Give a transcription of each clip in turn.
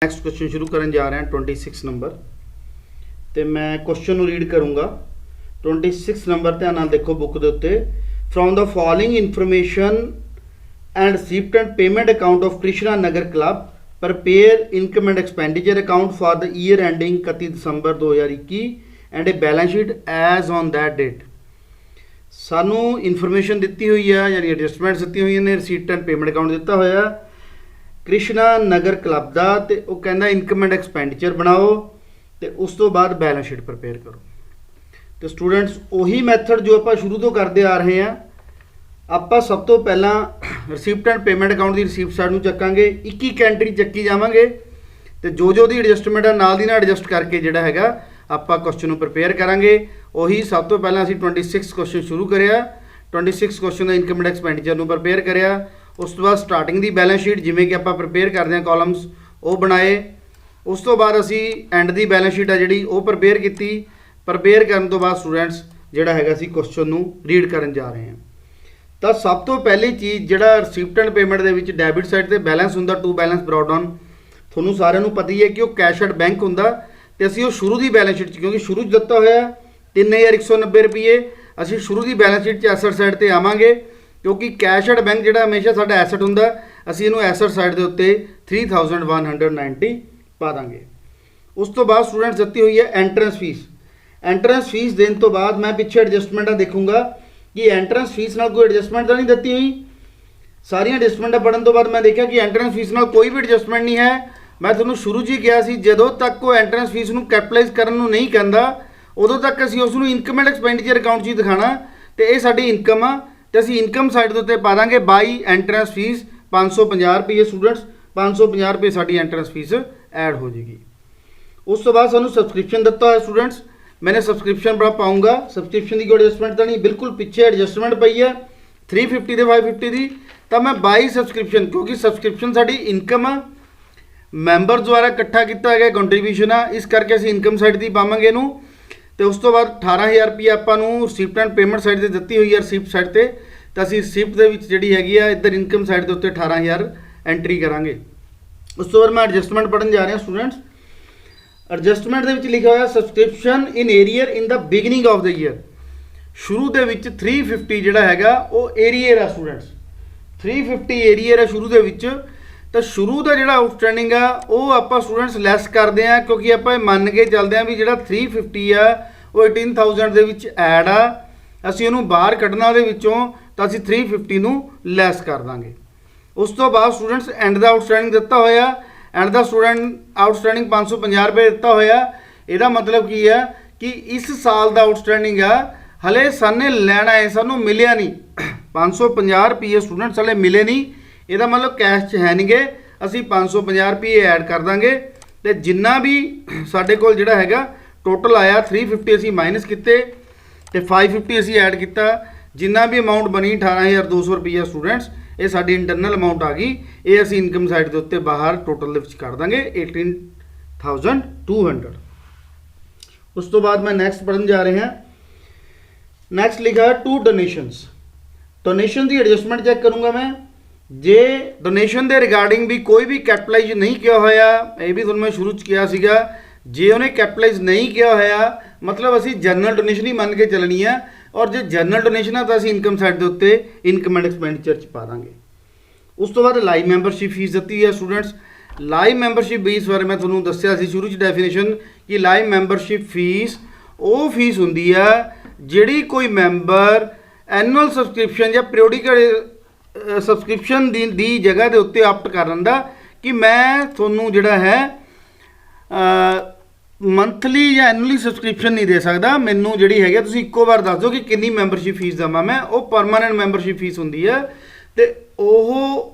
Next question ਸ਼ੁਰੂ ਕਰਨ ਜਾ ਰਹੇ ਹਾਂ 26 ਨੰਬਰ ਤੇ ਮੈਂ ਕੁਐਸਚਨ ਨੂੰ ਰੀਡ ਕਰੂੰਗਾ। 26 ਨੰਬਰ ਧਿਆਨ ਨਾਲ ਦੇਖੋ ਬੁੱਕ ਦੇ ਉੱਤੇ। From the following information and receipt and payment account of Krishna Nagar club prepare income and expenditure account for the year ending 31 December 2021 and a balance sheet as on that date. ਸਾਨੂੰ information ਦਿੱਤੀ ਹੋਈ ਹੈ, ਯਾਨੀ adjustments ਦਿੱਤੀ ਹੋਈਆਂ ਨੇ, ਰਿਸੀਟ and payment account ਦਿੱਤਾ ਹੋਇਆ ਕ੍ਰਿਸ਼ਨਾ ਨਗਰ ਕਲੱਬ ਦਾ, ਤੇ ਉਹ ਕਹਿੰਦਾ ਇਨਕਮ ਐਂਡ ਐਕਸਪੈਂਡੀਚਰ ਬਣਾਓ ਤੇ ਉਸ ਤੋਂ ਬਾਅਦ ਬੈਲੈਂਸ ਸ਼ੀਟ ਪ੍ਰਪੇਅਰ ਕਰੋ। ਤੇ ਸਟੂਡੈਂਟਸ ਉਹੀ ਮੈਥਡ ਜੋ ਆਪਾਂ ਸ਼ੁਰੂ ਤੋਂ ਕਰਦੇ ਆ ਰਹੇ ਹਾਂ। ਆਪਾਂ ਸਭ ਤੋਂ ਪਹਿਲਾਂ receipt and payment account the receipt side ਨੂੰ ਚੱਕਾਂਗੇ, ਇੱਕ ਇੱਕ ਐਂਟਰੀ ਚੱਕੀ ਜਾਵਾਂਗੇ ਤੇ ਜੋ ਦੀ ਐਡਜਸਟਮੈਂਟ ਆ ਨਾਲ ਦੀ ਨਾਲ ਐਡਜਸਟ ਕਰਕੇ ਜਿਹੜਾ ਹੈਗਾ ਆਪਾਂ ਕੁਐਸਚਨ ਨੂੰ ਪ੍ਰਪੇਅਰ ਕਰਾਂਗੇ। ਉਹੀ ਸਭ ਤੋਂ ਪਹਿਲਾਂ ਅਸੀਂ 26 ਕੁਐਸਚਨ ਸ਼ੁਰੂ ਕਰਿਆ, 26 question the income and expenditure ਨੂੰ ਪ੍ਰਪੇਅਰ ਕਰਿਆ। ਉਸ ਤੋਂ ਬਾਅਦ ਸਟਾਰਟਿੰਗ ਦੀ ਬੈਲੈਂਸ ਸ਼ੀਟ ਜਿਵੇਂ ਕਿ ਆਪਾਂ ਪ੍ਰਪੇਅਰ ਕਰਦੇ ਹਾਂ ਕਾਲਮਸ ਉਹ ਬਣਾਏ। ਉਸ ਤੋਂ ਬਾਅਦ ਅਸੀਂ ਐਂਡ ਦੀ ਬੈਲੈਂਸ ਸ਼ੀਟ ਆ ਜਿਹੜੀ ਉਹ ਪ੍ਰਪੇਅਰ ਕੀਤੀ। ਪ੍ਰਪੇਅਰ ਕਰਨ ਤੋਂ ਬਾਅਦ ਸਟੂਡੈਂਟਸ ਜਿਹੜਾ ਹੈਗਾ ਅਸੀਂ ਕੁਐਸਚਨ ਨੂੰ ਰੀਡ ਕਰਨ ਜਾ ਰਹੇ ਹਾਂ। ਤਾਂ ਸਭ ਤੋਂ ਪਹਿਲੀ ਚੀਜ਼ ਜਿਹੜਾ ਰਿਸੀਪਟ ਐਂਡ ਪੇਮੈਂਟ ਦੇ ਵਿੱਚ ਡੈਬਿਟ ਸਾਈਡ ਤੇ ਬੈਲੈਂਸ ਹੁੰਦਾ ਟੂ ਬੈਲੈਂਸ ਬਰੌਟ ਔਨ, ਤੁਹਾਨੂੰ ਸਾਰਿਆਂ ਨੂੰ ਪਤਾ ਹੀ ਹੈ ਕਿ ਉਹ ਕੈਸ਼ ਐਟ ਬੈਂਕ ਹੁੰਦਾ। ਤੇ ਅਸੀਂ ਉਹ ਸ਼ੁਰੂ ਦੀ ਬੈਲੈਂਸ ਸ਼ੀਟ 'ਚ, ਕਿਉਂਕਿ ਸ਼ੁਰੂ 'ਚ ਦਿੱਤਾ ਹੋਇਆ 3190 ਰੁਪਏ, ਅਸੀਂ ਸ਼ੁਰੂ ਦੀ ਬੈਲੈਂਸ ਸ਼ੀਟ 'ਚ ਐਸਟ ਸਾਈਡ ਤੇ ਆਵਾਂਗੇ ਕਿਉਂਕਿ ਕੈਸ਼ ਐਟ ਬੈਂਕ ਜਿਹੜਾ ਹਮੇਸ਼ਾ ਸਾਡਾ ਐਸਟ ਹੁੰਦਾ, ਅਸੀਂ ਇਹਨੂੰ ਐਸਟ ਸਾਈਡ ਦੇ ਉੱਤੇ 3190 ਪਾ ਦਾਂਗੇ। ਉਸ ਤੋਂ ਬਾਅਦ ਸਟੂਡੈਂਟਸ ਦਿੱਤੀ ਹੋਈ ਹੈ ਐਂਟਰੈਂਸ ਫੀਸ। ਐਂਟਰੈਂਸ ਫੀਸ ਦੇਣ ਤੋਂ ਬਾਅਦ ਮੈਂ ਪਿੱਛੇ ਐਡਜਸਟਮੈਂਟਾਂ ਦੇਖੂੰਗਾ ਕਿ ਐਂਟਰੈਂਸ ਫੀਸ ਨਾਲ ਕੋਈ ਐਡਜਸਟਮੈਂਟ ਤਾਂ ਨਹੀਂ ਦਿੱਤੀ ਹੋਈ। ਸਾਰੀਆਂ ਐਡਜਸਟਮੈਂਟਾਂ ਪੜ੍ਹਨ ਤੋਂ ਬਾਅਦ ਮੈਂ ਦੇਖਿਆ ਕਿ ਐਂਟਰੈਂਸ ਫੀਸ ਨਾਲ ਕੋਈ ਵੀ ਐਡਜਸਟਮੈਂਟ ਨਹੀਂ ਹੈ। ਮੈਂ ਤੁਹਾਨੂੰ ਸ਼ੁਰੂ 'ਚ ਹੀ ਕਿਹਾ ਸੀ ਜਦੋਂ ਤੱਕ ਉਹ ਐਂਟਰੈਂਸ ਫੀਸ ਨੂੰ ਕੈਪੀਟਲਾਈਜ਼ ਕਰਨ ਨੂੰ ਨਹੀਂ ਕਹਿੰਦਾ ਉਦੋਂ ਤੱਕ ਅਸੀਂ ਉਸ ਨੂੰ ਇਨਕਮ ਐਂਡ ਐਕਸਪੈਂਡੀਚਰ ਅਕਾਊਂਟ 'ਚ ਹੀ ਦਿਖਾਣਾ, ਤੇ ਇਹ ਸਾਡੀ ਇਨਕਮ ਆ ਤੇ ਅਸੀਂ ਇਨਕਮ ਸਾਈਡ ਦੇ ਉੱਤੇ ਪਾ ਦਾਂਗੇ ਬਾਈ ਐਂਟਰੈਂਸ ਫੀਸ 550 ਰੁਪਏ। ਸਟੂਡੈਂਟਸ 550 ਰੁਪਏ ਸਾਡੀ ਐਂਟਰੈਂਸ ਫੀਸ ਐਡ ਹੋ ਜਾਏਗੀ। ਉਸ ਤੋਂ ਬਾਅਦ ਸਾਨੂੰ ਸਬਸਕ੍ਰਿਪਸ਼ਨ ਦਿੱਤਾ ਹੋਇਆ ਸਟੂਡੈਂਟਸ, मैंने सब्सक्रिप्शन बड़ा पाऊंगा। सब्सक्रिप्शन की कोई एडजस्टमेंट तो नहीं, बिल्कुल पिछे एडजस्टमेंट पई है 350 ਤੇ 550 ਦੀ। ਤਾਂ ਮੈਂ ਬਾਈ ਸਬਸਕ੍ਰਿਪਸ਼ਨ, ਕਿਉਂਕਿ ਸਬਸਕ੍ਰਿਪਸ਼ਨ ਸਾਡੀ ਇਨਕਮ ਆ, ਮੈਂਬਰ ਦੁਆਰਾ ਇਕੱਠਾ ਕੀਤਾ ਹੈਗਾ ਕੰਟਰੀਬਿਊਸ਼ਨ ਆ, ਇਸ ਕਰਕੇ ਅਸੀਂ ਇਨਕਮ ਸਾਈਡ ਦੀ ਪਾਵਾਂਗੇ ਇਹਨੂੰ। ਤੇ ਉਸ ਤੋਂ ਬਾਅਦ 18000 ਰੁਪਏ ਆਪਾਂ ਨੂੰ ਰਿਸੀਪਟ ਐਂਡ ਪੇਮੈਂਟ ਸਾਈਡ ਤੇ ਦਿੱਤੀ ਹੋਈ ਹੈ ਰਿਸੀਪਟ ਸਾਈਡ ਤੇ, ਤਾਂ ਅਸੀਂ ਰਿਸੀਪਟ ਦੇ ਵਿੱਚ ਜਿਹੜੀ ਹੈਗੀ ਆ ਇੱਧਰ ਇਨਕਮ ਸਾਈਡ ਦੇ ਉੱਤੇ 18000 ਐਂਟਰੀ ਕਰਾਂਗੇ। ਉਸ ਤੋਂ ਬਾਅਦ ਮੈਂ ਐਡਜਸਟਮੈਂਟ ਪੜ੍ਹਨ ਜਾ ਰਿਹਾ ਸਟੂਡੈਂਟਸ। ਐਡਜਸਟਮੈਂਟ ਦੇ ਵਿੱਚ ਲਿਖਿਆ ਹੋਇਆ subscription in arrear in the beginning of the year. ਸ਼ੁਰੂ ਦੇ ਵਿੱਚ 350 ਜਿਹੜਾ ਹੈਗਾ ਉਹ ਏਰੀਅਰ ਆ ਸਟੂਡੈਂਟਸ, 350 ਏਰੀਅਰ ਹੈ ਸ਼ੁਰੂ ਦੇ ਵਿੱਚ। ਤਾਂ ਸ਼ੁਰੂ ਦਾ ਜਿਹੜਾ ਆਊਟਸਟੈਂਡਿੰਗ ਆ ਉਹ ਆਪਾਂ ਸਟੂਡੈਂਟਸ ਲੈਸ ਕਰਦੇ ਆ, ਕਿਉਂਕਿ ਆਪਾਂ ਇਹ ਮੰਨ ਕੇ ਚੱਲਦੇ ਆ ਵੀ ਜਿਹੜਾ 350 ਆ ਉਹ 18000 ਦੇ ਵਿੱਚ ਐਡ ਆ, ਅਸੀਂ ਉਹਨੂੰ ਬਾਹਰ ਕੱਢਣਾ ਉਹਦੇ ਵਿੱਚੋਂ, ਤਾਂ ਅਸੀਂ 350 ਨੂੰ ਲੈਸ ਕਰ ਦਾਂਗੇ। ਉਸ ਤੋਂ ਬਾਅਦ ਸਟੂਡੈਂਟਸ ਐਂਡ ਦਾ ਆਊਟਸਟੈਂਡਿੰਗ ਦਿੱਤਾ ਹੋਇਆ, ਐਂਡ ਦਾ ਸਟੂਡੈਂਟ ਆਊਟਸਟੈਂਡਿੰਗ 550 ਰੁਪਏ ਦਿੱਤਾ ਹੋਇਆ। ਇਹਦਾ ਮਤਲਬ ਕੀ ਹੈ ਕਿ ਇਸ ਸਾਲ ਦਾ ਆਊਟਸਟੈਂਡਿੰਗ ਆ ਹਲੇ ਸਾਨੇ ਲੈਣਾ ਹੈ, ਸਾਨੂੰ ਮਿਲਿਆ ਨਹੀਂ 550 ਰੁਪਏ ਸਟੂਡੈਂਟਸ ਹਲੇ ਮਿਲੇ ਨਹੀਂ। ਇਹਦਾ ਮਤਲਬ ਕੈਸ਼ 'ਚ ਹੈ ਨਹੀਂਗੇ, ਅਸੀਂ 550 ਰੁਪਏ ਐਡ ਕਰ ਦਾਂਗੇ ਤੇ ਜਿੰਨਾ ਵੀ ਸਾਡੇ ਕੋਲ ਜਿਹੜਾ ਹੈਗਾ ਟੋਟਲ ਆਇਆ 350 ਅਸੀਂ ਮਾਈਨਸ ਕੀਤੇ ਤੇ 550 ਅਸੀਂ ਐਡ ਕੀਤਾ, ਜਿੰਨਾ ਵੀ ਅਮਾਊਂਟ ਬਣੀ 18200 ਰੁਪਏ ਸਟੂਡੈਂਟਸ ਇਹ ਸਾਡੀ ਇੰਟਰਨਲ ਅਮਾਊਂਟ ਆ ਗਈ। ਇਹ ਅਸੀਂ ਇਨਕਮ ਸਾਈਡ ਦੇ ਉੱਤੇ ਬਾਹਰ ਟੋਟਲ ਦੇ ਵਿੱਚ ਕਰ ਦਾਂਗੇ 18200। ਉਸ ਤੋਂ ਬਾਅਦ ਮੈਂ ਨੈਕਸਟ ਪੜ੍ਹਨ ਜਾ ਰਹੇ ਹਾਂ। ਨੈਕਸਟ ਲਿਖਾ to donations. Donation the adjustment check ਕਰੂੰਗਾ ਮੈਂ। ਜੇ ਡੋਨੇਸ਼ਨ ਦੇ ਰਿਗਾਰਡਿੰਗ ਵੀ ਕੋਈ ਵੀ ਕੈਪੀਟਲਾਈਜ਼ ਨਹੀਂ ਕੀਤਾ ਹੋਇਆ, ਇਹ ਵੀ ਤੁਹਾਨੂੰ ਮੈਂ ਸ਼ੁਰੂ 'ਚ ਕਿਹਾ ਸੀਗਾ, ਜੇ ਉਹਨੇ ਕੈਪੀਟਲਾਈਜ਼ ਨਹੀਂ ਕੀਤਾ ਹੋਇਆ ਮਤਲਬ ਅਸੀਂ ਜਨਰਲ ਡੋਨੇਸ਼ਨ ਹੀ ਮੰਨ ਕੇ ਚੱਲਣੀ ਆ, ਔਰ ਜੇ ਜਨਰਲ ਡੋਨੇਸ਼ਨ ਆ ਤਾਂ ਅਸੀਂ ਇਨਕਮ ਸਾਈਡ ਦੇ ਉੱਤੇ ਇਨਕਮ ਐਂਡ ਐਕਸਪੈਂਡੀਚਰ 'ਚ ਪਾ ਦਾਂਗੇ। ਉਸ ਤੋਂ ਬਾਅਦ ਲਾਈਵ ਮੈਂਬਰਸ਼ਿਪ ਫੀਸ ਦਿੱਤੀ ਹੈ ਸਟੂਡੈਂਟਸ। ਲਾਈਵ ਮੈਂਬਰਸ਼ਿਪ ਫੀਸ ਬਾਰੇ ਮੈਂ ਤੁਹਾਨੂੰ ਦੱਸਿਆ ਸੀ ਸ਼ੁਰੂ 'ਚ ਡੈਫੀਨੇਸ਼ਨ ਕਿ ਲਾਈਵ ਮੈਂਬਰਸ਼ਿਪ ਫੀਸ ਉਹ ਫੀਸ ਹੁੰਦੀ ਆ ਜਿਹੜੀ ਕੋਈ ਮੈਂਬਰ ਐਨੂਅਲ ਸਬਸਕ੍ਰਿਪਸ਼ਨ ਜਾਂ ਪੀਰੀਓਡਿਕਲ ਸਬਸਕ੍ਰਿਪਸ਼ਨ ਦੀ ਜਗ੍ਹਾ ਦੇ ਉੱਤੇ ਆਪਟ ਕਰ ਲੈਂਦਾ ਕਿ ਮੈਂ ਤੁਹਾਨੂੰ ਜਿਹੜਾ ਹੈ ਮੰਥਲੀ ਜਾਂ ਐਨੂਅਲੀ ਸਬਸਕ੍ਰਿਪਸ਼ਨ ਨਹੀਂ ਦੇ ਸਕਦਾ, ਮੈਨੂੰ ਜਿਹੜੀ ਹੈਗੀ ਤੁਸੀਂ ਇੱਕੋ ਵਾਰ ਦੱਸ ਦਿਓ ਕਿ ਕਿੰਨੀ ਮੈਂਬਰਸ਼ਿਪ ਫੀਸ ਦੇਵਾਂ ਮੈਂ। ਉਹ ਪਰਮਾਨੈਂਟ ਮੈਂਬਰਸ਼ਿਪ ਫੀਸ ਹੁੰਦੀ ਹੈ ਤੇ ਉਹ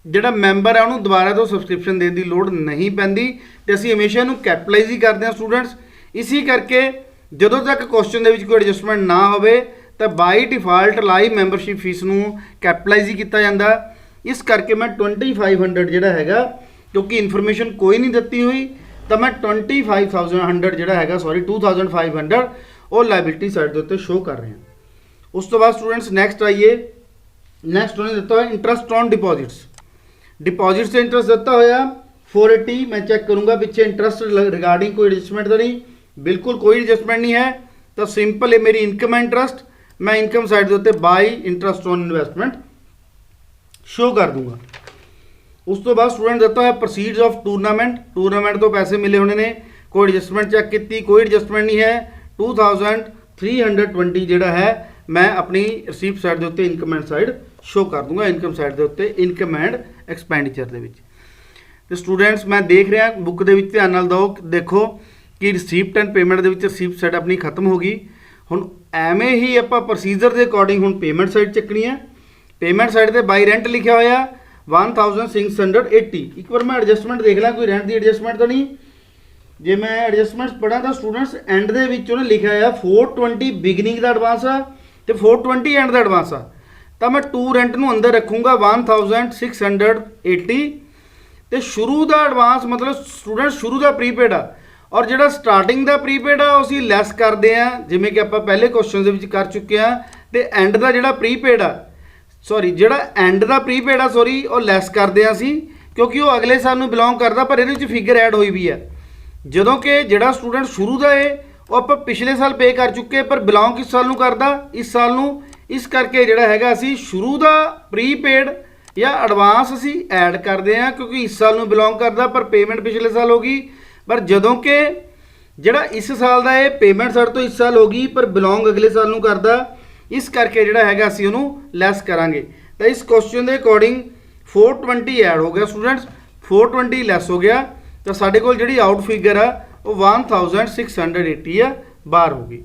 ਜਿਹੜਾ ਮੈਂਬਰ ਹੈ ਉਹਨੂੰ ਦੁਬਾਰਾ ਤੋਂ ਸਬਸਕ੍ਰਿਪਸ਼ਨ ਦੇਣ ਦੀ ਲੋੜ ਨਹੀਂ ਪੈਂਦੀ ਤੇ ਅਸੀਂ ਹਮੇਸ਼ਾ ਇਹਨੂੰ ਕੈਪੀਟਲਾਈਜ਼ ਹੀ ਕਰਦੇ ਹਾਂ ਸਟੂਡੈਂਟਸ। ਇਸੇ ਕਰਕੇ ਜਦੋਂ ਤੱਕ ਕੁਐਸਚਨ ਦੇ ਵਿੱਚ ਕੋਈ ਐਡਜਸਟਮੈਂਟ ਨਾ ਹੋਵੇ ਤਾਂ by default life membership fee ਨੂੰ ਕੈਪੀਟਲਾਈਜ਼ ਹੀ ਕੀਤਾ ਜਾਂਦਾ। ਇਸ ਕਰਕੇ ਮੈਂ 2500 ਜਿਹੜਾ ਹੈਗਾ, ਕਿਉਂਕਿ ਇਨਫੋਰਮੇਸ਼ਨ ਕੋਈ ਨਹੀਂ ਦਿੱਤੀ ਹੋਈ, ਤਾਂ ਮੈਂ 2500 ਜਿਹੜਾ ਹੈਗਾ 2500 ਉਹ ਲਾਇਬਿਲਿਟੀ ਸਾਈਡ ਦੇ ਉੱਤੇ ਸ਼ੋਅ ਕਰ ਰਿਹਾ। ਉਸ ਤੋਂ ਬਾਅਦ ਸਟੂਡੈਂਟਸ ਨੈਕਸਟ ਆਈਏ। ਨੈਕਸਟ ਉਹਨੇ ਦਿੱਤਾ ਹੋਇਆ ਇੰਟਰਸਟ ਔਨ ਡਿਪੋਜ਼ਿਟਸ। डिपॉजिट से इंटरेस्ट दिता होया 480 मैं चेक करूंगा पिछे इंटरस्ट रिगार्डिंग कोई एडजस्टमेंट तो नहीं, बिल्कुल कोई एडजस्टमेंट नहीं है। तो सिंपल है मेरी इनकम है इंटरस्ट, मैं इनकम साइड के उत्ते by interest on investment show कर दूंगा। उस तो बाद स्टूडेंट दिता है प्रोसीड्स ऑफ टूरनामेंट, टूरनामेंट तो पैसे मिले होने ने, कोई एडजस्टमेंट चेक की, कोई एडजस्टमेंट नहीं है। 2320 जिहड़ा है मैं अपनी रिसीप्ट साइड के उत्ते इनकम एंड साइड शो कर दूंगा, इनकम साइड के उत्ते इनकम एंड एक्सपेंडिचर दे विच। तो स्टूडेंट्स मैं देख रहा बुक के ध्यान नाल दो, देखो कि रिसीप्ट एंड पेमेंट के रिसीप्ट साइड अपनी खत्म हो गई। हुण एवें ही आप प्रोसीजर के अकॉर्डिंग हुण पेमेंट साइड चकनी है। पेमेंट साइड पर बाई रेंट लिखा होया 1680। एक बार मैं एडजस्टमेंट देख ला कोई रेंट की एडजस्टमेंट तो नहीं। जे मैं एडजस्टमेंट पढ़ा तो स्टूडेंट्स एंड दे विच उन्हें लिखा है 420 बिगिनिंग का एडवांस आ तो 420 एंड का एडवांस आ, तो मैं टू रेंट नूं अंदर रखूँगा 1680 तो शुरू का एडवांस मतलब स्टूडेंट शुरू का प्रीपेड आ, और जो स्टार्टिंग का प्रीपेड आ उसी लैस करते हैं जिमें कि आप पहले क्वेश्चन के कर चुके हैं। तो एंड का जोड़ा प्रीपेड आ सॉरी जोड़ा एंड का प्रीपेड आ सॉरी वो लैस करते हैं असी, क्योंकि वो अगले साल में बिलोंग करता, पर ये फिगर ऐड हुई भी है। ਜਦੋਂ कि ਜਿਹੜਾ स्टूडेंट शुरू का है वो आप पिछले साल पे कर चुके पर बिलोंग किस साल ਨੂੰ करता इस साल ਨੂੰ, इस करके ਜਿਹੜਾ ਹੈਗਾ ਅਸੀਂ शुरू का प्रीपेड या एडवांस ਅਸੀਂ ऐड करते हैं क्योंकि इस साल ਨੂੰ बिलोंग करता पर पेमेंट पिछले साल होगी। पर ਜਦੋਂ कि ਜਿਹੜਾ इस साल का है पेमेंट ਸਾਡੇ ਤੋਂ इस साल होगी पर बिलोंग अगले साल ਨੂੰ करता, इस करके ਜਿਹੜਾ ਹੈਗਾ ਅਸੀਂ ਉਹਨੂੰ ਲੈਸ ਕਰਾਂਗੇ। तो इस क्वेश्चन के अकॉर्डिंग 420 ऐड हो गया स्टूडेंट्स, 420 लैस हो गया तो साढ़े को जी आउट फिगर है वो 1680 आ बाहर होगी।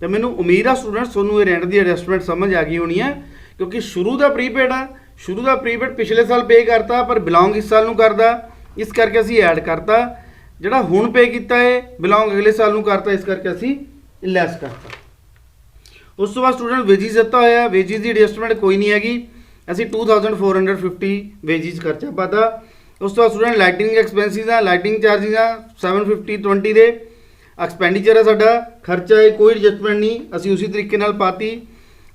तो मैंने उम्मीद है स्टूडेंट्स थोनों ये रेंट की एडजस्टमेंट समझ आ गई होनी है, क्योंकि शुरू का प्रीपेड है, शुरू का प्रीपेड पिछले साल पे करता पर बिलोंग इस साल में करता, इस करके असी ऐड करता। जोड़ा हुण पे किया है बिलोंग अगले साल में करता, इस करके असी लैस करता। उस तो बाद स्टूडेंट वेजिज दिता होया, वेजिज की एडजस्टमेंट कोई नहीं हैगी, असी 2450 वेजिज खर्चा पाता। उस तो बाद स्टूडेंट लाइटिंग एक्सपेंसिज आ, लाइटिंग चार्जिज आ 750 दे एक्सपेंडिचर है साडा खर्चा है, कोई एडजस्टमेंट नहीं असी उसी तरीके नाल पाती।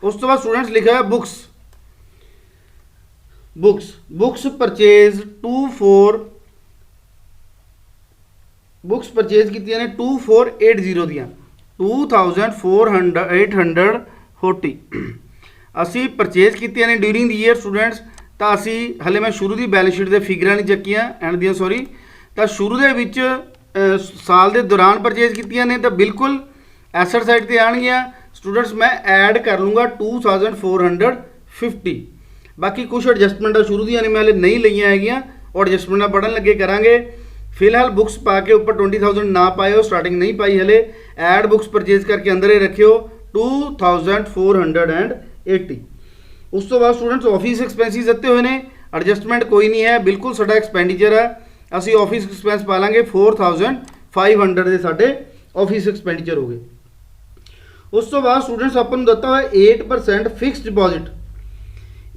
उस तो बाद स्टूडेंट्स लिखा है books, books books purchase books purchase की ने 2480 दियाँ 2480 असी परचेज की ने ड्यूरिंग द ईयर स्टूडेंट्स। तो असी हले मैं शुरू की बैलेंस शीट के फिगर नहीं चक्कियाँ एंड दियाँ सॉरी, तो शुरू के विच साल के दौरान परचेज की ने तो बिल्कुल एसेट साइड पर आएगियाँ स्टूडेंट्स। मैं ऐड कर लूँगा 2450, बाकी कुछ एडजस्टमेंट शुरू दियाँ ने मैं हले नहीं लिया है और एडजस्टमेंट पढ़न लगे करांगे। फिलहाल बुक्स पा के ऊपर 20,000 ना पाए, स्टार्टिंग नहीं पाई हले, ऐड बुक्स परचेज करके अंदर ही रखियो 2480। उस तो बाद स्टूडेंट्स ऑफिस एक्सपेंसिस दिते हुए हैं, एडजस्टमेंट कोई नहीं है, बिल्कुल साडा एक्सपेंडिचर है, असी ऑफिस एक्सपेंस पा लांगे 4500 के साडे ऑफिस एक्सपेंडिचर हो गए। उस तो बाद स्टूडेंट्स अपन दिता हुआ 8% फिक्स डिपॉजिट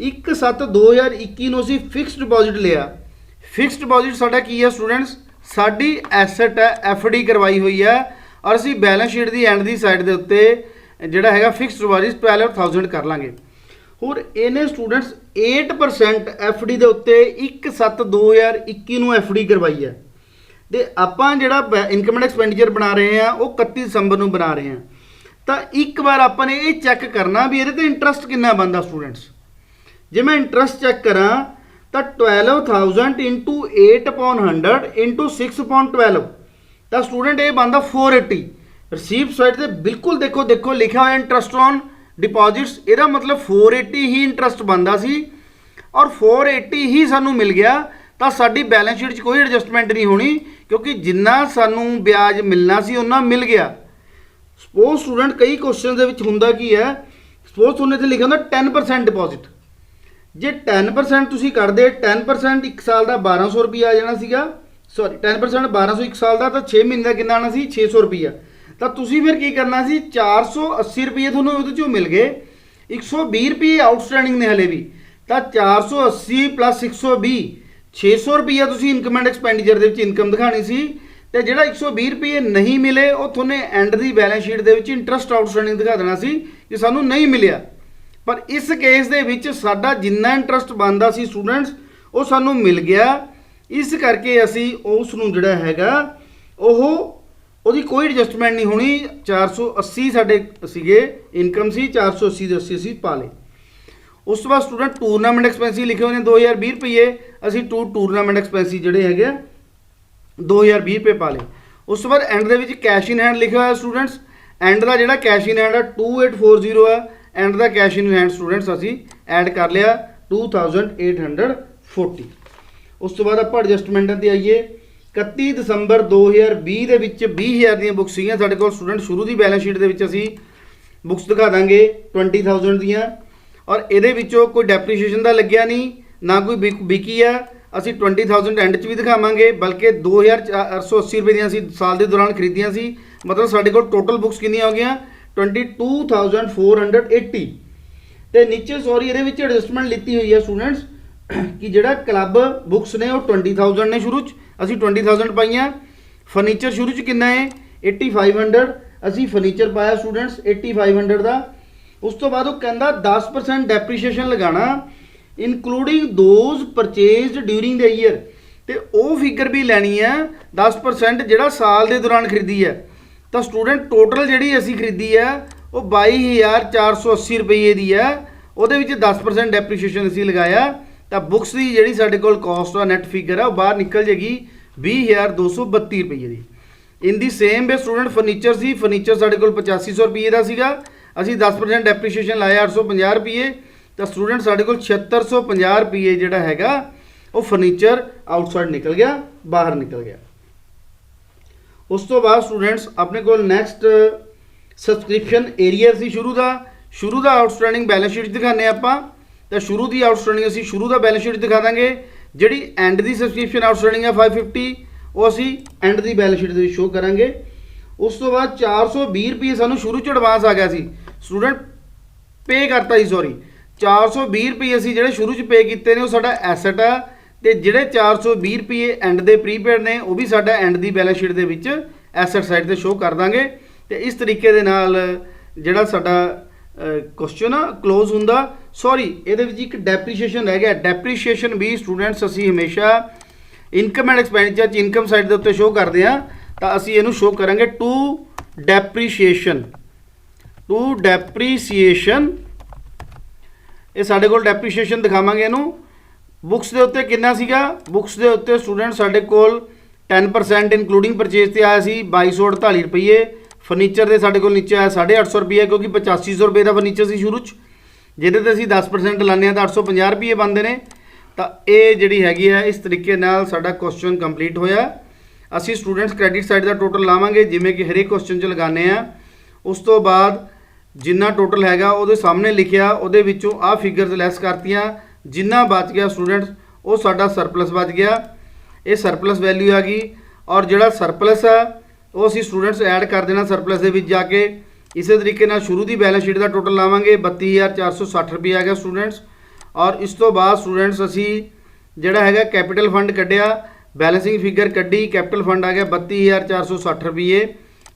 1/7/2021 असी फिक्स डिपॉजिट लिया। फिक्स डिपॉजिट साडा की है स्टूडेंट्स, साडी एसेट है FD करवाई हुई है और असी बैलेंस शीट की एंड की साइड के उत्ते जिहड़ा हैगा फिक्स डिपॉजिट 12,000 कर लांगे। और इन्हें स्टूडेंट्स 8% FD के उत्ते 1/7/2021 FD करवाई है। तो आपां जिहड़ा इनकम एंड एक्सपेंडिचर बना रहे हैं वो 31 दिसंबर को बना रहे हैं। तो एक बार आपने ये चैक करना भी ये इंटरस्ट कितना बनता स्टूडेंट्स। जे मैं इंटरस्ट चैक करा तो 12,000 इंटू 8/100 इंटू 6/12 तो स्टूडेंट ये बनता 480। रिसीप्ट साइड से बिल्कुल देखो देखो लिखा हुआ इंटरस्ट ऑन डिपॉजिट्स, यदा मतलब 480 ही इंटरस्ट बनता सी और 480 ही सानू मिल गया। तो साडी बैलेंस शीट कोई एडजस्टमेंट नहीं होनी क्योंकि जिन्ना सानू ब्याज मिलना सी उन्ना मिल गया। सपोज स्टूडेंट कई क्वेश्चन के हुंदा की है, सपोज उन्हें लिखा होंदा 10% डिपॉजिट, जे 10% तुसीं करदे 10% एक साल का 1200 रुपया आ जाना सीगा, सॉरी 10% 1200 एक साल का तो 6 महीने का कितना आना सी 600 रुपया। तो तुसीं फिर की करना सी 480 रुपये थोनों उहदे चों मिल गए, 120 रुपये आउटस्टैंडिंग ने हले भी, तो 480 प्लस 120 600 रुपया तुसीं income and expenditure they which income दिखानी सी। तो जिहड़ा 120 रुपये नहीं मिले वो थोने एंड की बैलेंस शीट दे विच इंटरस्ट आउटस्टैंडिंग दिखा देना सी कि सानू नहीं मिलिया। पर इस केस दे विच साडा जिन्ना इंटरस्ट बनदा सी स्टूडेंट्स वो सानू मिल गया इस करके असी उस नूं जिहड़ा हैगा ਉਹਦੀ कोई एडजस्टमेंट नहीं होनी। 480 साडे सीगे इनकम सी 480 ਦੇ 80 ਅਸੀਂ ਪਾ ਲਏ। ਉਸ ਤੋਂ ਬਾਅਦ ਸਟੂਡੈਂਟ ਟੂਰਨਾਮੈਂਟ ਐਕਸਪੈਂਸਿਸ ਲਿਖੇ ਹੋਏ ਨੇ 2020 ਰੁਪਏ, ਅਸੀਂ ਟੂਰਨਾਮੈਂਟ ਐਕਸਪੈਂਸਿਸ ਜਿਹੜੇ ਹੈਗੇ 2020 ਰੁਪਏ ਪਾ ਲਏ। ਉਸ ਤੋਂ ਬਾਅਦ ਐਂਡ ਦੇ ਵਿੱਚ ਕੈਸ਼ ਇਨ ਹੈਂਡ ਲਿਖਿਆ ਹੋਇਆ ਸਟੂਡੈਂਟਸ, ਐਂਡ ਦਾ ਜਿਹੜਾ ਕੈਸ਼ ਇਨ ਹੈਂਡ ਆ 2840 ਆ, and the cash in hand students ਅਸੀਂ ਐਡ ਕਰ ਲਿਆ 2840। ਉਸ ਤੋਂ ਬਾਅਦ ਆਪਾਂ ਐਡਜਸਟਮੈਂਟਾਂ ਤੇ ਆਈਏ। 31 ਦਸੰਬਰ 2020 ਦੇ ਵਿੱਚ 20000 ਦੀਆਂ ਬੁੱਕਸ ਸੀਗੀਆਂ ਸਾਡੇ ਕੋਲ ਸਟੂਡੈਂਟ। ਸ਼ੁਰੂ ਦੀ ਬੈਲੈਂਸ ਸ਼ੀਟ ਦੇ ਵਿੱਚ ਅਸੀਂ ਬੁੱਕਸ ਦਿਖਾ ਦਾਂਗੇ 20000 ਦੀਆਂ, ਔਰ ਇਹਦੇ ਵਿੱਚੋਂ ਕੋਈ ਡੈਪਰੀਸ਼ੀਏਸ਼ਨ ਦਾ ਲੱਗਿਆ ਨਹੀਂ, ਨਾ ਕੋਈ ਵਿਕੀ ਆ। ਅਸੀਂ 20000 ਐਂਡ 'ਚ ਵੀ ਦਿਖਾਵਾਂਗੇ, ਬਲਕਿ 2480 ਰੁਪਏ ਦੀਆਂ ਅਸੀਂ ਸਾਲ ਦੇ ਦੌਰਾਨ ਖਰੀਦੀਆਂ ਸੀ। ਮਤਲਬ ਸਾਡੇ ਕੋਲ ਟੋਟਲ ਬੁੱਕਸ ਕਿੰਨੀਆਂ ਹੋ ਗਈਆਂ 22480। ਤੇ ਨੀਚੇ ਸੌਰੀ ਇਹਦੇ ਵਿੱਚ ਐਡਜਸਟਮੈਂਟ ਲਿੱਤੀ ਹੋਈ ਹੈ ਸਟੂਡੈਂਟਸ ਕਿ ਜਿਹੜਾ ਕਲੱਬ ਬੁੱਕਸ ਨੇ ਉਹ 20000 ਨੇ ਸ਼ੁਰੂ 'ਚ, ਅਸੀਂ 20000 ਪਾਈਆਂ। ਫਰਨੀਚਰ ਸ਼ੁਰੂ 'ਚ ਕਿੰਨਾ ਹੈ 8500, ਅਸੀਂ ਫਰਨੀਚਰ ਪਾਇਆ ਸਟੂਡੈਂਟਸ 8500 ਦਾ। ਉਸ ਤੋਂ ਬਾਅਦ ਉਹ ਕਹਿੰਦਾ 10% ਡੈਪਰੀਸ਼ੀਏਸ਼ਨ ਲਗਾਉਣਾ including those purchased during the year, ਤੇ ਉਹ ਫਿਗਰ ਵੀ ਲੈਣੀ ਹੈ 10% ਜਿਹੜਾ ਸਾਲ ਦੇ ਦੌਰਾਨ ਖਰੀਦੀ ਹੈ। ਤਾਂ ਸਟੂਡੈਂਟ ਟੋਟਲ ਜਿਹੜੀ ਅਸੀਂ ਖਰੀਦੀ ਹੈ ਉਹ 22480 ਰੁਪਏ ਦੀ ਹੈ, ਉਹਦੇ ਵਿੱਚ 10% ਡੈਪਰੀਸ਼ੀਏਸ਼ਨ ਅਸੀਂ ਲਗਾਇਆ। ਤਾਂ ਬੁੱਕਸ ਦੀ ਜਿਹੜੀ ਸਾਡੇ ਕੋਲ ਕਾਸਟ ਆ ਨੈਟ ਫਿਗਰ ਆ ਉਹ ਬਾਹਰ ਨਿਕਲ ਜੇਗੀ 20232 ਰੁਪਏ ਦੀ। ਇਨ ਦੀ ਸੇਮ ਵੇ ਸਟੂਡੈਂਟ ਫਰਨੀਚਰ ਸੀ, ਫਰਨੀਚਰ ਸਾਡੇ ਕੋਲ 8500 ਰੁਪਏ ਦਾ ਸੀਗਾ, ਅਸੀਂ 10% ਡੈਪਰੀਸ਼ੀਏਸ਼ਨ ਲਾਇਆ 850 ਰੁਪਏ। ਤਾਂ ਸਟੂਡੈਂਟ ਸਾਡੇ ਕੋਲ 7650 ਰੁਪਏ ਜਿਹੜਾ ਹੈਗਾ ਉਹ ਫਰਨੀਚਰ ਆਊਟਸਾਈਡ ਨਿਕਲ ਗਿਆ, ਬਾਹਰ ਨਿਕਲ ਗਿਆ। ਉਸ ਤੋਂ ਬਾਅਦ ਸਟੂਡੈਂਟਸ ਆਪਣੇ ਕੋਲ ਨੈਕਸਟ ਸਬਸਕ੍ਰਿਪਸ਼ਨ ਏਰੀਆ ਸੀ ਸ਼ੁਰੂ ਦਾ ਆਊਟਸਟੈਂਡਿੰਗ ਬੈਲੈਂਸ ਸ਼ੀਟ ਦਿਖਾਉਂਦੇ ਆਪਾਂ। ਤਾਂ ਸ਼ੁਰੂ ਦੀ ਆਊਟਸਟੈਂਡਿੰਗ ਅਸੀਂ ਸ਼ੁਰੂ ਦਾ ਬੈਲੈਂਸ ਸ਼ੀਟ ਦਿਖਾ ਦਾਂਗੇ। ਜਿਹੜੀ ਐਂਡ ਦੀ ਸਬਸਕ੍ਰਿਪਸ਼ਨ ਆਊਟਸਟੈਂਡਿੰਗ ਹੈ 550 ਉਹ ਅਸੀਂ ਐਂਡ ਦੀ ਬੈਲੈਂਸ ਸ਼ੀਟ ਦੇ ਵਿੱਚ ਸ਼ੋਅ ਕਰਾਂਗੇ। ਉਸ ਤੋਂ ਬਾਅਦ 420 ਰੁਪਏ ਸਾਨੂੰ ਸ਼ੁਰੂ 'ਚ ਐਡਵਾਂਸ ਆ ਗਿਆ ਸੀ ਸਟੂਡੈਂਟ, ਪੇ ਕਰਤਾ ਸੀ 420 ਰੁਪਏ ਅਸੀਂ ਜਿਹੜੇ ਸ਼ੁਰੂ 'ਚ ਪੇ ਕੀਤੇ ਨੇ ਉਹ ਸਾਡਾ ਐਸੈਟ ਆ, ਤੇ ਜਿਹੜੇ 420 ਰੁਪਏ ਐਂਡ ਦੇ ਪ੍ਰੀਪੇਡ ਨੇ ਉਹ ਵੀ ਸਾਡਾ ਐਂਡ ਦੀ ਬੈਲੈਂਸ ਸ਼ੀਟ ਦੇ ਵਿੱਚ ਐਸੈਟ ਸਾਈਡ ਤੇ ਸ਼ੋਅ ਕਰ ਦਾਂਗੇ। ਤੇ ਇਸ ਤਰੀਕੇ ਦੇ ਨਾਲ ਜਿਹੜਾ ਸਾਡਾ ਕੁਐਸਚਨ ਆ ਕਲੋਜ਼ ਹੁੰਦਾ। ਸੌਰੀ ਇਹਦੇ ਵਿੱਚ ਇੱਕ ਡੈਪਰੀਸ਼ੀਏਸ਼ਨ ਰਹਿ ਗਿਆ। ਡੈਪਰੀਸ਼ੀਏਸ਼ਨ ਵੀ ਸਟੂਡੈਂਟਸ ਅਸੀਂ ਹਮੇਸ਼ਾ ਇਨਕਮ ਐਂਡ ਐਕਸਪੈਂਡੀਚਰ 'ਚ ਇਨਕਮ ਸਾਈਡ ਦੇ ਉੱਤੇ ਸ਼ੋਅ ਕਰਦੇ ਹਾਂ, ਤਾਂ ਅਸੀਂ ਇਹਨੂੰ ਸ਼ੋਅ ਕਰਾਂਗੇ ਟੂ ਡੈਪਰੀਸ਼ੀਏਸ਼ਨ। ਇਹ ਸਾਡੇ ਕੋਲ ਡੈਪਰੀਸ਼ੀਏਸ਼ਨ ਦਿਖਾਵਾਂਗੇ ਇਹਨੂੰ। ਬੁੱਕਸ ਦੇ ਉੱਤੇ ਕਿੰਨਾ ਸੀਗਾ, ਬੁੱਕਸ ਦੇ ਉੱਤੇ ਸਟੂਡੈਂਟ ਸਾਡੇ ਕੋਲ 10% ਇਨਕਲੂਡਿੰਗ ਪਰਚੇਜ਼ ਤੇ ਆਇਆ ਸੀ 2248 ਰੁਪਏ। ਫਰਨੀਚਰ ਦੇ ਸਾਡੇ ਕੋਲ ਨੀਚੇ ਆਇਆ 850 ਰੁਪਏ, ਕਿਉਂਕਿ 8500 ਰੁਪਏ ਦਾ ਫਰਨੀਚਰ ਸੀ ਸ਼ੁਰੂ 'ਚ, ਜਿਹਦੇ ਤੇ ਅਸੀਂ 10% ਲਾਉਂਦੇ ਹਾਂ ਤਾਂ 850 ਰੁਪਏ ਬਣਦੇ ਨੇ। ਤਾਂ ਇਹ ਜਿਹੜੀ ਹੈਗੀ ਹੈ ਇਸ ਤਰੀਕੇ ਨਾਲ ਸਾਡਾ ਕੁਐਸਚਨ ਕੰਪਲੀਟ ਹੋਇਆ। ਅਸੀਂ ਸਟੂਡੈਂਟਸ ਕ੍ਰੈਡਿਟ ਸਾਈਡ ਦਾ ਟੋਟਲ ਲਾਵਾਂਗੇ ਜਿਵੇਂ ਕਿ ਹਰੇਕ ਕੁਐਸਚਨ 'ਚ ਲਗਾਉਂਦੇ ਆ। ਉਸ ਤੋਂ ਬਾਅਦ ਜਿੰਨਾ ਟੋਟਲ ਹੈਗਾ ਉਹਦੇ ਸਾਹਮਣੇ ਲਿਖਿਆ, ਉਹਦੇ ਵਿੱਚੋਂ ਆਹ ਫਿਗਰਸ ਲੈਸ ਕਰਤੀਆਂ, ਜਿੰਨਾ ਬਚ ਗਿਆ ਸਟੂਡੈਂਟਸ ਉਹ ਸਾਡਾ ਸਰਪਲਸ ਬਚ ਗਿਆ। ਇਹ ਸਰਪਲਸ ਵੈਲਿਊ ਆ ਗਈ, ਔਰ ਜਿਹੜਾ ਸਰਪਲਸ ਆ ਉਹ ਅਸੀਂ ਸਟੂਡੈਂਟਸ ਐਡ ਕਰ ਦੇਣਾ ਸਰਪਲਸ ਦੇ ਵਿੱਚ ਜਾ ਕੇ। ਇਸੇ ਤਰੀਕੇ ਨਾਲ ਸ਼ੁਰੂ ਦੀ ਬੈਲੈਂਸ ਸ਼ੀਟ ਦਾ ਟੋਟਲ ਲਾਵਾਂਗੇ 32460 ਰੁਪਏ ਆ ਗਿਆ ਸਟੂਡੈਂਟਸ। ਔਰ ਇਸ ਤੋਂ ਬਾਅਦ ਸਟੂਡੈਂਟਸ ਅਸੀਂ ਜਿਹੜਾ ਹੈਗਾ ਕੈਪੀਟਲ ਫੰਡ ਕੱਢਿਆ, ਬੈਲੈਂਸਿੰਗ ਫਿਗਰ ਕੱਢੀ, ਕੈਪੀਟਲ ਫੰਡ ਆ ਗਿਆ 32460 ਰੁਪਏ।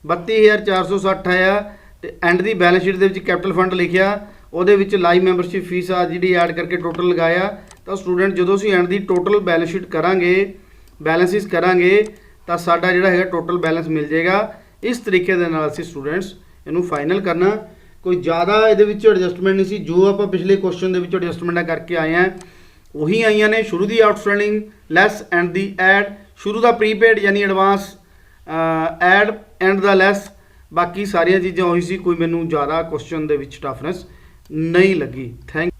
32460 ਆਇਆ ਤੇ ਐਂਡ ਦੀ ਬੈਲੈਂਸ ਸ਼ੀਟ ਦੇ ਵਿੱਚ ਕੈਪੀਟਲ ਫੰਡ ਲਿਖਿਆ, ਉਹਦੇ ਵਿੱਚ ਲਾਈਵ ਮੈਂਬਰਸ਼ਿਪ ਫੀਸ ਆ ਜਿਹੜੀ ਐਡ ਕਰਕੇ ਟੋਟਲ ਲਗਾਇਆ। ਤਾਂ ਸਟੂਡੈਂਟ ਜਦੋਂ ਅਸੀਂ and the total balance sheet ਕਰਾਂਗੇ, ਬੈਲੈਂਸਿਸ ਕਰਾਂਗੇ, ਤਾਂ ਸਾਡਾ ਜਿਹੜਾ ਹੈਗਾ ਟੋਟਲ ਬੈਲੈਂਸ ਮਿਲ ਜਾਏਗਾ। ਇਸ ਤਰੀਕੇ ਦੇ ਨਾਲ ਅਸੀਂ ਸਟੂਡੈਂਟਸ ਇਹਨੂੰ ਫਾਈਨਲ ਕਰਨਾ। ਕੋਈ ਜ਼ਿਆਦਾ ਇਹਦੇ ਵਿੱਚ ਐਡਜਸਟਮੈਂਟ ਨਹੀਂ ਸੀ, ਜੋ ਆਪਾਂ ਪਿਛਲੇ ਕੁਐਸਚਨ ਦੇ ਵਿੱਚ ਐਡਜਸਟਮੈਂਟਾਂ ਕਰਕੇ ਆਏ ਆ ਉਹੀ ਆਈਆਂ ਨੇ। ਸ਼ੁਰੂ ਦੀ outstanding lace and the add, ਸ਼ੁਰੂ ਦਾ ਪ੍ਰੀਪੇਡ ਯਾਨੀ ਐਡਵਾਂਸ ਐਡ, ਐਂਡ ਦਾ ਲੈਸ, ਬਾਕੀ ਸਾਰੀਆਂ ਚੀਜ਼ਾਂ ਉਹੀ ਸੀ। ਕੋਈ ਮੈਨੂੰ ਜ਼ਿਆਦਾ ਕੁਐਸਚਨ ਦੇ ਵਿੱਚ ਟਫਨੈਸ ਨਹੀਂ ਲੱਗੀ। ਥੈਂਕ